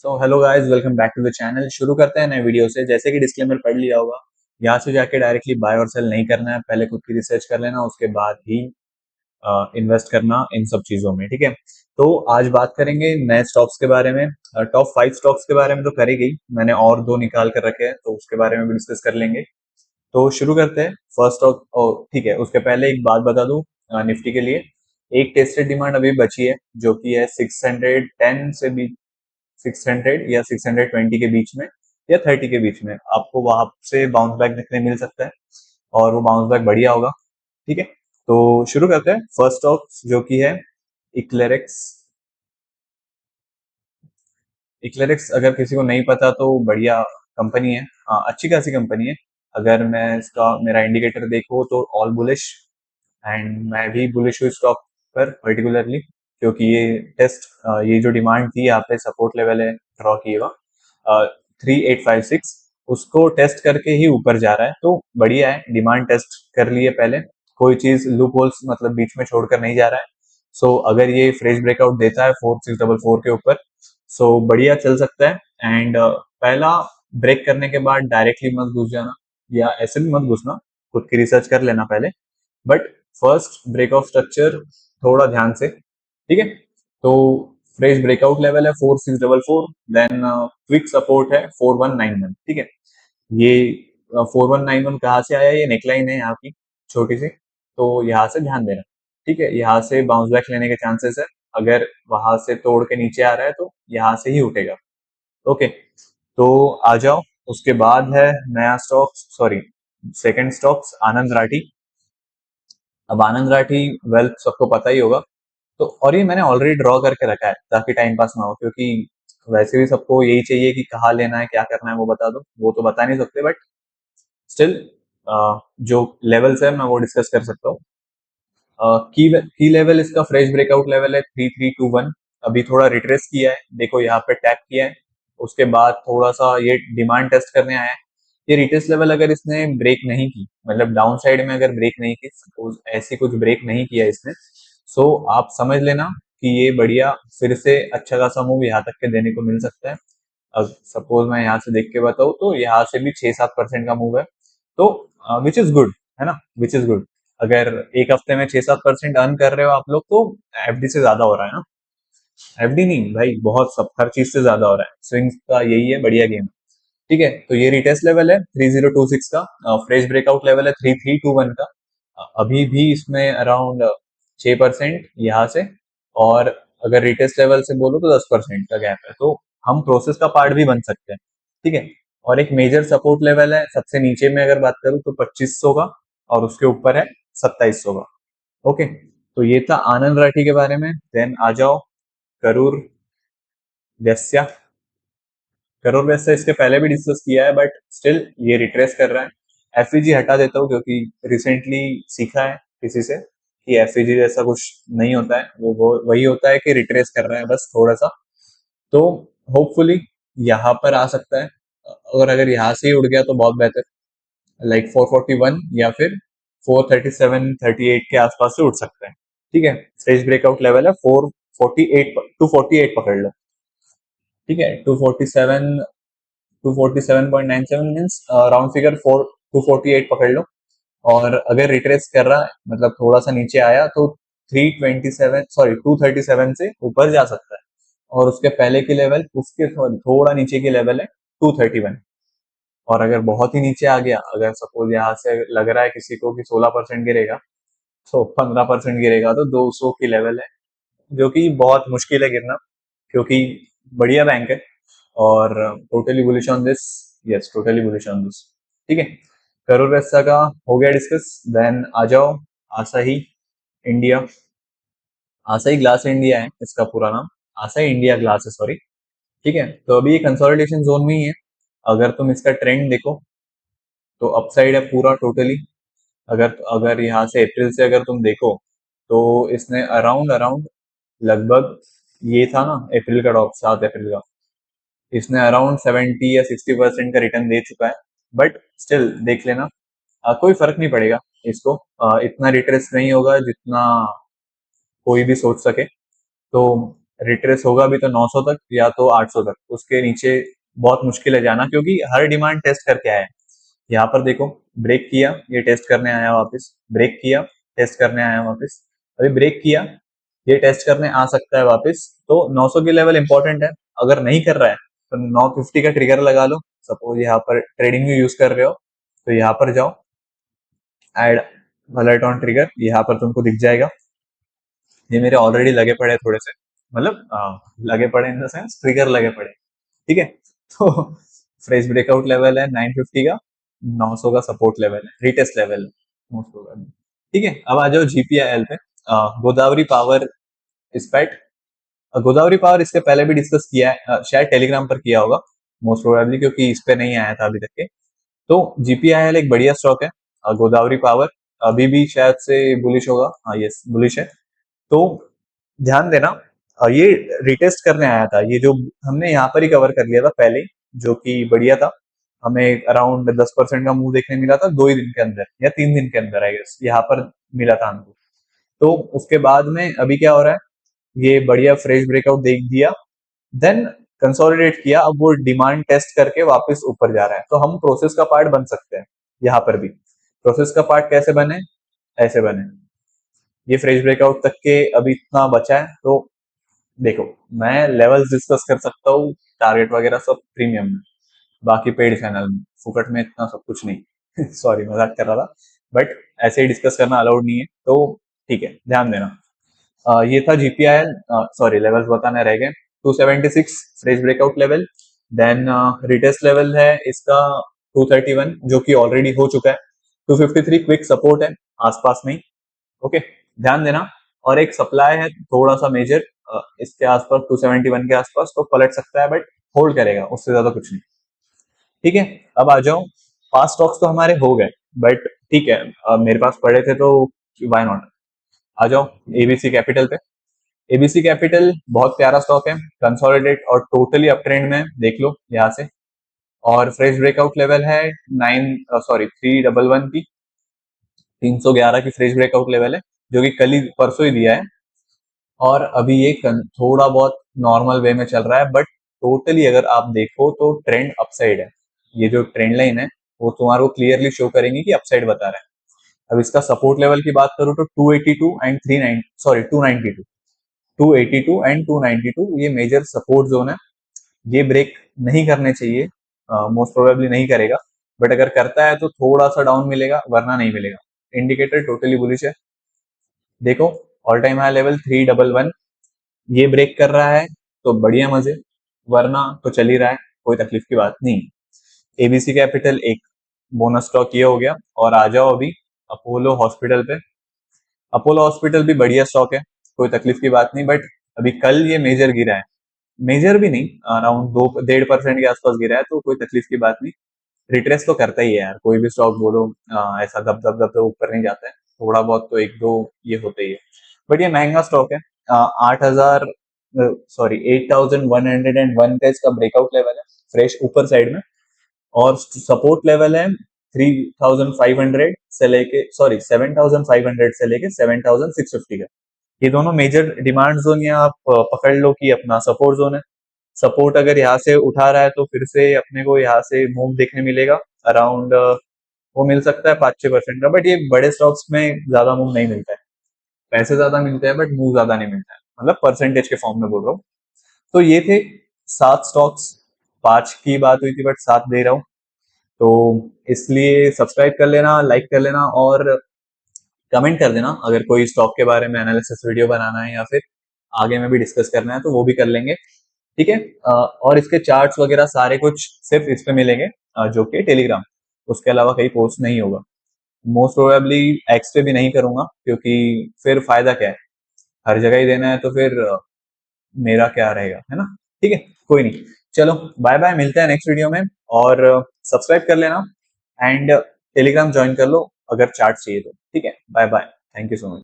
So hello guys, welcome back to the channel. शुरू करते हैं नए वीडियो से। जैसे कि डिस्क्लेमर पढ़ लिया होगा, यहाँ से जाके डायरेक्टली बाय और सेल नहीं करना है। पहले खुद की रिसर्च कर लेना, उसके बाद ही इन्वेस्ट करना इन सब चीजों में। ठीक है, तो आज बात करेंगे नए स्टॉक्स के बारे में। टॉप 5 स्टॉक्स के बारे में तो करी गई, मैंने और दो निकाल कर रखे हैं, तो उसके बारे में भी डिस्कस कर लेंगे। तो शुरू करते हैं फर्स्ट स्टॉक। ठीक है, उसके पहले एक बात बता दूं, निफ्टी के लिए एक टेस्टेड डिमांड अभी बची है, जो कि है 610 से भी 600 या 620 के बीच में या 30 के बीच में। आपको वहां से बाउंस बैक देखने मिल सकता है और वो बाउंस बैक बढ़िया होगा। ठीक है, तो शुरू करते हैं। फर्स्ट स्टॉक जो कि है इक्लेरिक्स। इक्लेरिक्स अगर किसी को नहीं पता तो बढ़िया कंपनी है, हाँ अच्छी खासी कंपनी है। अगर मैं इसका मेरा इंडिकेटर देखूँ तो ऑल बुलिश, एंड मैं भी बुलिश हूँ स्टॉक पर पर्टिकुलरली, क्योंकि ये जो डिमांड थी यहाँ पे सपोर्ट लेवल है ड्रॉ किए हुआ 3856, उसको टेस्ट करके ही ऊपर जा रहा है, तो बढ़िया है। डिमांड टेस्ट कर लिए पहले, कोई चीज लूप होल्स मतलब बीच में छोड़कर नहीं जा रहा है। सो अगर ये फ्रेश ब्रेकआउट देता है 4644 के ऊपर, सो बढ़िया चल सकता है। एंड पहला ब्रेक करने के बाद डायरेक्टली मत घुस जाना, या ऐसे भी मत घुसना, खुद की रिसर्च कर लेना पहले। But first break of structure थोड़ा ध्यान से। ठीक है, तो फ्रेश ब्रेकआउट लेवल है 4644, देन क्विक सपोर्ट है 4191। ठीक है, ये 4191 कहाँ से आया? ये नेकलाइन है यहाँ की छोटी सी, तो यहाँ से ध्यान देना। ठीक है, यहाँ से बाउंस बैक लेने के चांसेस है। अगर वहां से तोड़ के नीचे आ रहा है तो यहाँ से ही उठेगा। ओके, तो आ जाओ। उसके बाद है नया स्टॉक, सॉरी सेकंड स्टॉक्स आनंद राठी। अब आनंद राठी वेल्थ सबको पता ही होगा, तो और ये मैंने ऑलरेडी ड्रॉ करके रखा है ताकि टाइम पास ना हो, क्योंकि वैसे भी सबको यही चाहिए कि कहाँ लेना है, क्या करना है, वो बता दो। वो तो बता नहीं सकते, बट स्टिल जो लेवल्स है मैं वो डिस्कस कर सकता हूँ। की लेवल इसका फ्रेश ब्रेकआउट लेवल है 3321। अभी थोड़ा रिट्रेस किया है, देखो यहाँ पे टैप किया है, उसके बाद थोड़ा सा ये डिमांड टेस्ट करने आया है। ये रिट्रेस लेवल अगर इसने ब्रेक नहीं की, मतलब डाउन साइड में अगर ब्रेक नहीं की, सपोज ऐसी कुछ ब्रेक नहीं किया इसने, सो आप समझ लेना कि ये बढ़िया फिर से अच्छा खासा मूव यहाँ तक के देने को मिल सकता है। अब सपोज मैं यहाँ से देख के बताऊँ तो यहाँ से भी 6-7% का मूव है, तो विच इज गुड, है ना, विच इज गुड। अगर एक हफ्ते में 6-7% अर्न कर रहे हो आप लोग, तो एफडी से ज्यादा हो रहा है ना। एफडी नहीं भाई, बहुत सब हर चीज से ज्यादा हो रहा है। स्विंग्स का यही है बढ़िया गेम। ठीक है, तो ये रिटेस्ट लेवल है 3026 का, फ्रेश ब्रेकआउट लेवल है 3321 का। अभी भी इसमें अराउंड 6% यहाँ से, और अगर रिटेस्ट लेवल से बोलो तो 10% का गैप है, तो हम प्रोसेस का पार्ट भी बन सकते हैं। ठीक है, और एक मेजर सपोर्ट लेवल है सबसे नीचे में अगर बात करूँ तो 2500 का, और उसके ऊपर है 2700 का। ओके, तो ये था आनंद राठी के बारे में। देन आ जाओ करूर वैश्य। करोड़ वैसे इसके पहले भी डिस्कस किया है, बट स्टिल ये रिट्रेस कर रहा है। एफईजी हटा देता हूँ, क्योंकि रिसेंटली सीखा है किसी से कि एफईजी जैसा कुछ नहीं होता है, वो वही होता है कि रिट्रेस कर रहा है बस थोड़ा सा। तो होपफुली यहाँ पर आ सकता है, और अगर यहाँ से ही उड़ गया तो बहुत बेहतर, लाइक 441 या फिर 437-38 के आसपास से उठ सकता है। ठीक है, स्टेज ब्रेकआउट लेवल है 448, 248 पकड़ लो। ठीक है, 247, 247.97 मीन्स राउंड फिगर 248 पकड़ लो। और अगर रिट्रेस कर रहा है, मतलब थोड़ा सा नीचे आया, तो 327, सॉरी 237 से ऊपर जा सकता है। और उसके पहले की लेवल, उसके थोड़ा नीचे की लेवल है 231। और अगर बहुत ही नीचे आ गया, अगर सपोज यहाँ से लग रहा है किसी को कि 16% गिरेगा, तो 15% गिरेगा, तो 200 की लेवल है, जो कि बहुत मुश्किल है गिरना, क्योंकि बढ़िया बैंक है। और totally bullish on this, yes totally bullish on this. ठीक है, करोड़ पैसा का हो गया डिस्कस। देन आ जाओ आसाही इंडिया। आसाही ग्लास इंडिया है इसका पूरा नाम, आसाही इंडिया ग्लास है, सॉरी। ठीक है, तो अभी ये कंसोलिडेशन जोन में ही है। अगर तुम इसका ट्रेंड देखो तो अपसाइड है पूरा टोटली। अगर अगर यहाँ से अप्रैल से अगर तुम देखो, तो इसने अराउंड अराउंड लगभग, ये था ना अप्रैल का टॉप, 7 अप्रैल का, इसने अराउंड 70 या 60% का रिटर्न दे चुका है। बट स्टिल देख लेना, कोई फर्क नहीं पड़ेगा इसको, इतना रिट्रेस नहीं होगा जितना कोई भी सोच सके। तो रिट्रेस होगा भी तो 900 तक या तो 800 तक, उसके नीचे बहुत मुश्किल है जाना, क्योंकि हर डिमांड टेस्ट करके आया है। यहाँ पर देखो, ब्रेक किया, ये टेस्ट करने आया वापस, ब्रेक किया, टेस्ट करने आया वापस, अभी ब्रेक किया, ये टेस्ट करने आ सकता है वापस। तो 900 की लेवल इंपॉर्टेंट है। अगर नहीं कर रहा है तो 950 का ट्रिगर लगा लो। सपोज यहाँ पर ट्रेडिंग में यूज कर रहे हो तो यहाँ पर जाओ, एड अलर्ट ऑन ट्रिगर, यहाँ पर तुमको दिख जाएगा। ये मेरे ऑलरेडी लगे पड़े हैं थोड़े से, मतलब लगे पड़े इन द सेंस ट्रिगर लगे पड़े, ठीक है। तो फ्रेश ब्रेकआउट लेवल है 950 का, 900 का सपोर्ट लेवल है, रिटेस्ट लेवल है मोस्ट प्रोबेबली, ठीक है। अब आ जाओ जीपीआईएल पे। गोदावरी पावर स्पेट, गोदावरी पावर इसके पहले भी डिस्कस किया है, शायद टेलीग्राम पर किया होगा मोस्ट प्रोबेबली, क्योंकि इस पे नहीं आया था अभी तक के। तो जीपीआईएल एक बढ़िया स्टॉक है। गोदावरी पावर अभी भी शायद से बुलिश होगा, हाँ यस बुलिश है। तो ध्यान देना, ये रिटेस्ट करने आया था, ये जो हमने यहाँ पर ही कवर कर लिया था पहले, जो कि बढ़िया था। हमें अराउंड 10% का मूव देखने मिला था 2 ही दिन के अंदर या 3 दिन के अंदर, आई गेस यहाँ पर मिला था हमको। तो उसके बाद में अभी क्या हो रहा है, ये बढ़िया फ्रेश ब्रेकआउट देख दिया, देन कंसोलिडेट किया, अब वो डिमांड टेस्ट करके वापस ऊपर जा रहा है। तो हम प्रोसेस का पार्ट बन सकते हैं। यहाँ पर भी प्रोसेस का पार्ट कैसे बने, ऐसे बने, ये फ्रेश ब्रेकआउट तक के अभी इतना बचा है। तो देखो, मैं लेवल्स डिस्कस कर सकता हूँ, टारगेट वगैरह सब प्रीमियम में, बाकी पेड चैनल में, फुकट में इतना सब कुछ नहीं। सॉरी मजाक कर रहा था, बट ऐसे ही डिस्कस करना अलाउड नहीं है, तो ठीक है ध्यान देना। ये था जीपीआईएल, सॉरी लेवल्स बताने रह गए। 276 fresh breakout level, then retest level है इसका 231 जो कि ऑलरेडी हो चुका है। 253 क्विक सपोर्ट है आसपास में, ओके ध्यान देना। और एक सप्लाई है थोड़ा सा मेजर, इसके आसपास 271 के आसपास, तो पलट सकता है बट होल्ड करेगा, उससे ज्यादा कुछ नहीं, ठीक है। अब आ जाओ, पास स्टॉक्स तो हमारे हो गए, बट ठीक है, मेरे पास पड़े थे तो वाई नॉट। आ जाओ एबीसी कैपिटल पे। एबीसी कैपिटल बहुत प्यारा स्टॉक है, कंसोलिडेट और टोटली अप ट्रेंड में, देख लो यहाँ से। और फ्रेश ब्रेकआउट लेवल है 311 की, 311 की फ्रेश ब्रेकआउट लेवल है, जो कि कल ही परसों ही दिया है। और अभी ये थोड़ा बहुत नॉर्मल वे में चल रहा है, बट टोटली अगर आप देखो तो ट्रेंड अपसाइड है। ये जो ट्रेंड लाइन है वो तुम्हारे को क्लियरली शो करेंगे कि अपसाइड बता रहा है। अब इसका सपोर्ट लेवल की बात करूँ तो 282 एंड 39 सॉरी 292, 282 एंड 292 ये मेजर सपोर्ट जोन है। ये ब्रेक नहीं करने चाहिए, मोस्ट प्रोबेबली नहीं करेगा, बट अगर करता है तो थोड़ा सा डाउन मिलेगा, वरना नहीं मिलेगा। इंडिकेटर टोटली बुलिश है। देखो, ऑल टाइम हाई लेवल 311, ये ब्रेक कर रहा है तो बढ़िया मजे, वरना तो चल ही रहा है, कोई तकलीफ की बात नहीं। एबीसी कैपिटल एक बोनस स्टॉक ये हो गया। और आ जाओ अभी अपोलो हॉस्पिटल पे। अपोलो हॉस्पिटल भी बढ़िया स्टॉक है, कोई तकलीफ की बात नहीं, बट अभी कल ये मेजर गिरा है, मेजर भी नहीं, अराउंड 2-1.5% के आसपास गिरा है, तो कोई तकलीफ की बात नहीं। रिट्रेस तो करता ही है यार, कोई भी स्टॉक बोलो, ऐसा दब दब दब दब ऊपर नहीं जाता है, थोड़ा बहुत तो एक दो ये होते ही है। बट ये महंगा स्टॉक है। 8,000 सॉरी 8,101 का इसका ब्रेकआउट लेवल है फ्रेश ऊपर साइड में, और सपोर्ट लेवल है 3,500 से लेके, सॉरी 7,500 से लेके 7,650 का। ये दोनों मेजर डिमांड जोन या आप पकड़ लो कि अपना सपोर्ट जोन है। सपोर्ट अगर यहाँ से उठा रहा है तो फिर से अपने को यहाँ से मूव देखने मिलेगा, अराउंड वो मिल सकता है 5-6% का, बट ये बड़े स्टॉक्स में ज्यादा मूव नहीं मिलता है। पैसे ज्यादा मिलते हैं बट मूव ज्यादा नहीं मिलता है, मतलब परसेंटेज के फॉर्म में बोल रहा हूँ। तो ये थे 7 स्टॉक्स, 5 की बात हुई थी बट 7 दे रहा हूँ। तो इसलिए सब्सक्राइब कर लेना, लाइक कर लेना, और कमेंट कर देना अगर कोई स्टॉक के बारे में एनालिसिस वीडियो बनाना है या फिर आगे में भी डिस्कस करना है तो वो भी कर लेंगे, ठीक है। और इसके चार्ट्स वगैरह सारे कुछ सिर्फ इस पे मिलेंगे, जो कि टेलीग्राम, उसके अलावा कहीं पोस्ट नहीं होगा। मोस्ट प्रोबेबली एक्स पे भी नहीं करूंगा, क्योंकि फिर फायदा क्या है, हर जगह ही देना है तो फिर मेरा क्या रहेगा, है ना। ठीक है, कोई नहीं, चलो बाय बाय, मिलते हैं नेक्स्ट वीडियो में। और सब्सक्राइब कर लेना एंड टेलीग्राम ज्वाइन कर लो अगर चार्ट चाहिए तो, ठीक है। Bye bye, thank you so much.